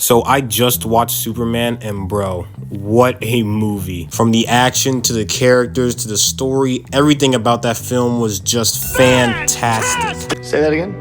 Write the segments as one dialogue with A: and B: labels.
A: So I just watched Superman, and bro, what a movie. From the action to the characters to the story, everything about that film was just fantastic.
B: Say that again?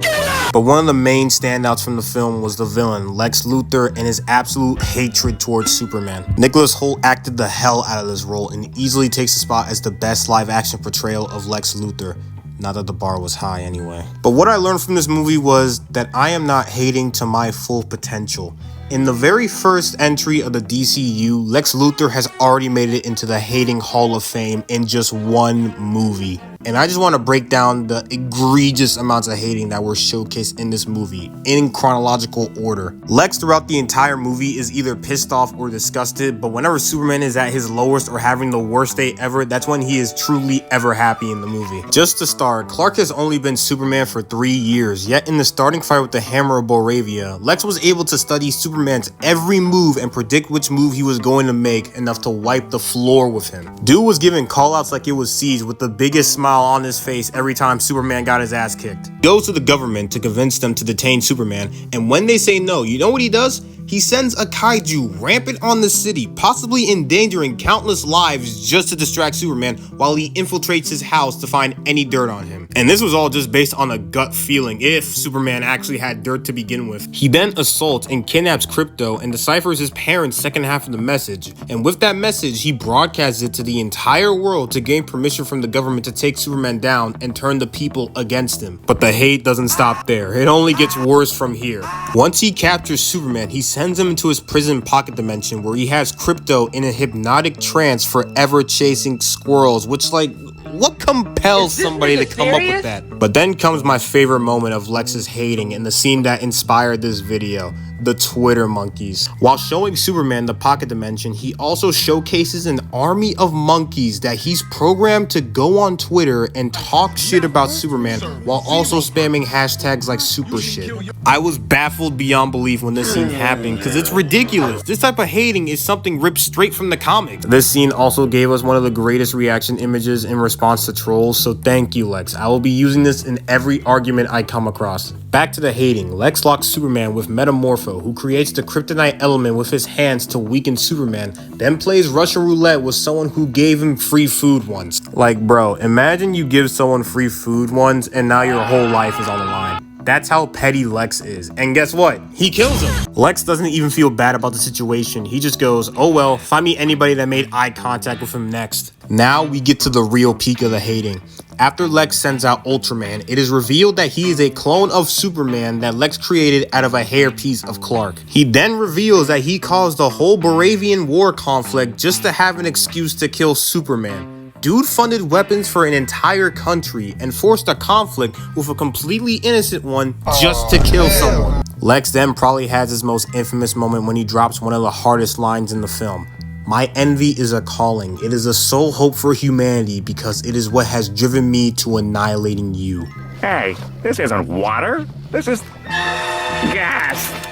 A: But one of the main standouts from the film was the villain, Lex Luthor, and his absolute hatred towards Superman. Nicholas Hoult acted the hell out of this role and easily takes the spot as the best live-action portrayal of Lex Luthor. Not that the bar was high anyway. But what I learned from this movie was that I am not hating to my full potential. In the very first entry of the DCU, Lex Luthor has already made it into the hating Hall of Fame in just one movie. And I just want to break down the egregious amounts of hating that were showcased in this movie, in chronological order. Lex throughout the entire movie is either pissed off or disgusted, but whenever Superman is at his lowest or having the worst day ever, that's when he is truly ever happy in the movie. Just to start, Clark has only been Superman for 3 years, yet in the starting fight with the Hammer of Boravia, Lex was able to study Superman's every move and predict which move he was going to make enough to wipe the floor with him. Dude was giving callouts like it was Siege with the biggest smile on his face every time Superman got his ass kicked. He goes to the government to convince them to detain Superman, and when they say no, you know what he does? He sends a kaiju rampant on the city, possibly endangering countless lives just to distract Superman while he infiltrates his house to find any dirt on him. And this was all just based on a gut feeling if Superman actually had dirt to begin with. He then assaults and kidnaps Crypto and deciphers his parents' second half of the message. And with that message, he broadcasts it to the entire world to gain permission from the government to take Superman down and turn the people against him. But the hate doesn't stop there. It only gets worse from here. Once he captures Superman, he sends him into his prison pocket dimension where he has Crypto in a hypnotic trance forever chasing squirrels, which, like, what compels somebody to come up with that? But then comes my favorite moment of Lex's hating and the scene that inspired this video. The Twitter monkeys. While showing Superman the pocket dimension, he also showcases an army of monkeys that he's programmed to go on Twitter and talk shit about Superman while also spamming hashtags like super shit. I was baffled beyond belief when this scene happened because it's ridiculous. This type of hating is something ripped straight from the comics. This scene also gave us one of the greatest reaction images in response to trolls, so thank you, Lex. I will be using this in every argument I come across. Back to the hating. Lex locks Superman with Metamorpho, who creates the kryptonite element with his hands to weaken Superman, then plays Russian roulette with someone who gave him free food once. Like, bro, imagine you give someone free food once and now your whole life is on the line. That's how petty Lex is. And guess what? He kills him. Lex doesn't even feel bad about the situation. He just goes, oh well, find me anybody that made eye contact with him next. Now we get to the real peak of the hating. After Lex sends out Ultraman, it is revealed that he is a clone of Superman that Lex created out of a hairpiece of Clark. He then reveals that he caused the whole Boravian war conflict just to have an excuse to kill Superman. Dude funded weapons for an entire country and forced a conflict with a completely innocent one just to kill someone. Lex then probably has his most infamous moment when he drops one of the hardest lines in the film. My envy is a calling. It is a sole hope for humanity because it is what has driven me to annihilating you.
C: Hey, this isn't water. This is gas.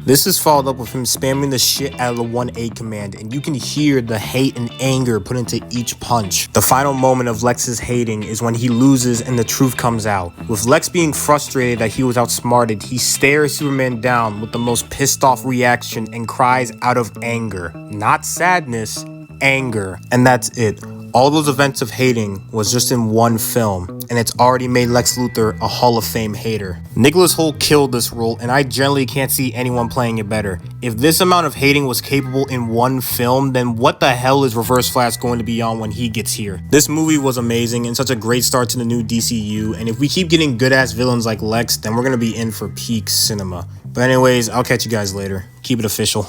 A: This is followed up with him spamming the shit out of the 1A command, and you can hear the hate and anger put into each punch. The final moment of Lex's hating is when he loses and the truth comes out. With Lex being frustrated that he was outsmarted, he stares Superman down with the most pissed off reaction and cries out of anger. Not sadness, anger. And that's it. All those events of hating was just in one film, and it's already made Lex Luthor a Hall of Fame hater. Nicholas Hoult killed this role, and I generally can't see anyone playing it better. If this amount of hating was capable in one film, then what the hell is Reverse Flash going to be on when he gets here? This movie was amazing and such a great start to the new DCU, and if we keep getting good-ass villains like Lex, then we're going to be in for peak cinema. But anyways, I'll catch you guys later. Keep it official.